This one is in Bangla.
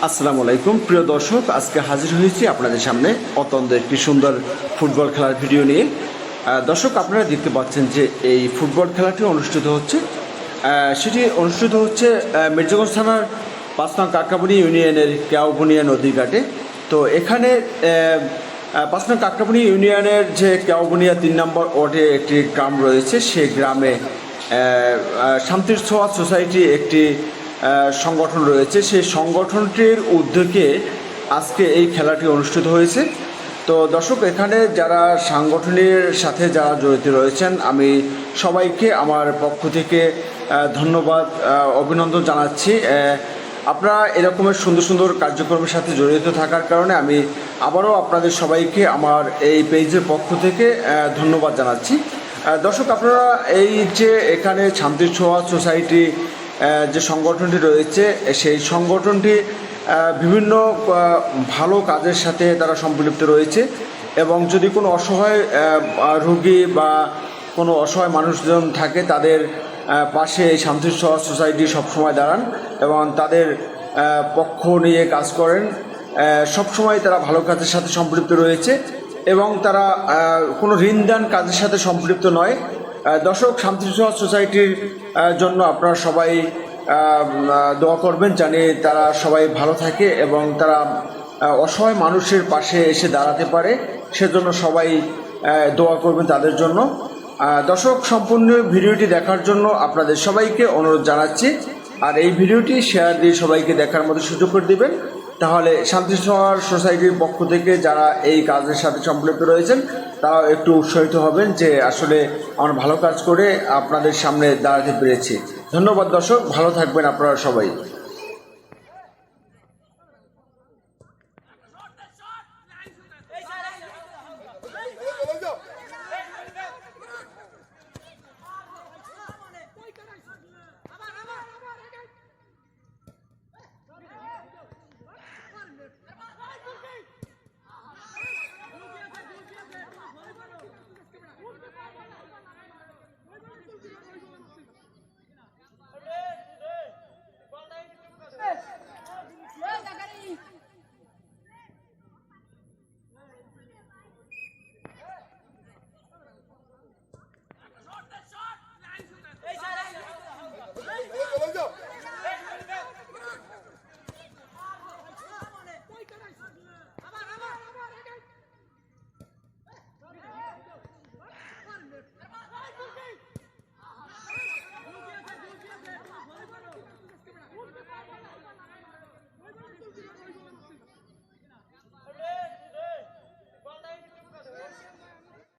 আসসালামু আলাইকুম প্রিয় দর্শক, আজকে হাজির হয়েছি আপনাদের সামনে অত্যন্ত একটি সুন্দর ফুটবল খেলার ভিডিও নিয়ে। দর্শক, আপনারা দেখতে পাচ্ছেন যে এই ফুটবল খেলাটি অনুষ্ঠিত হচ্ছে, সেটি অনুষ্ঠিত হচ্ছে মির্জাগঞ্জ থানার ৫ নং কাকরাবনী ইউনিয়নের কেওবনিয়া নদীর ঘাটে। তো এখানে ৫ নং কাকরাবনী ইউনিয়নের যে কেওবনিয়া ৩ নম্বর ওয়ার্ডে একটি গ্রাম রয়েছে, সেই গ্রামে শান্তির ছোঁয়া সোসাইটি একটি সংগঠন রয়েছে। সেই সংগঠনটির উদ্যোগে আজকে এই খেলাটি অনুষ্ঠিত হয়েছে। তো দর্শক, এখানে যারা সাংগঠনের সাথে যারা জড়িত রয়েছেন, আমি সবাইকে আমার পক্ষ থেকে ধন্যবাদ, অভিনন্দন জানাচ্ছি। আপনারা এরকমের সুন্দর সুন্দর কার্যক্রমের সাথে জড়িত থাকার কারণে আমি আবারও আপনাদের সবাইকে আমার এই পেজের পক্ষ থেকে ধন্যবাদ জানাচ্ছি। দর্শক, আপনারা এই যে এখানে শান্তির ছোঁয়া সোসাইটি যে সংগঠনটি রয়েছে, সেই সংগঠনটি বিভিন্ন ভালো কাজের সাথে তারা সম্পৃক্ত রয়েছে এবং যদি কোনো অসহায় রোগী বা কোনো অসহায় মানুষজন থাকে, তাদের পাশে এই শান্তির ছোঁয়া সোসাইটি সবসময় দাঁড়ান এবং তাদের পক্ষ নিয়ে কাজ করেন। সবসময় তারা ভালো কাজের সাথে সম্পৃক্ত রয়েছে এবং তারা কোনো ঋণদান কাজের সাথে সম্পৃক্ত নয়। দর্শক, শান্তির ছোঁয়া সোসাইটির জন্য আপনারা সবাই দোয়া করবেন, জানি তারা সবাই ভালো থাকে এবং তারা অসহায় মানুষের পাশে এসে দাঁড়াতে পারে, সেজন্য সবাই দোয়া করবেন তাদের জন্য। দর্শক, সম্পূর্ণ ভিডিওটি দেখার জন্য আপনাদের সবাইকে অনুরোধ জানাচ্ছি, আর এই ভিডিওটি শেয়ার দিয়ে সবাইকে দেখার মতো সুযোগ করে দিবেন। তাহলে শান্তির ছোঁয়া সোসাইটির পক্ষ থেকে যারা এই কাজের সাথে সম্পৃক্ত রয়েছেন, তারা একটু উৎসাহিত হবেন যে আসলে আমরা ভালো কাজ করে আপনাদের সামনে দাঁড়াতে পেরেছি। ধন্যবাদ দর্শক, ভালো থাকবেন আপনারা সবাই।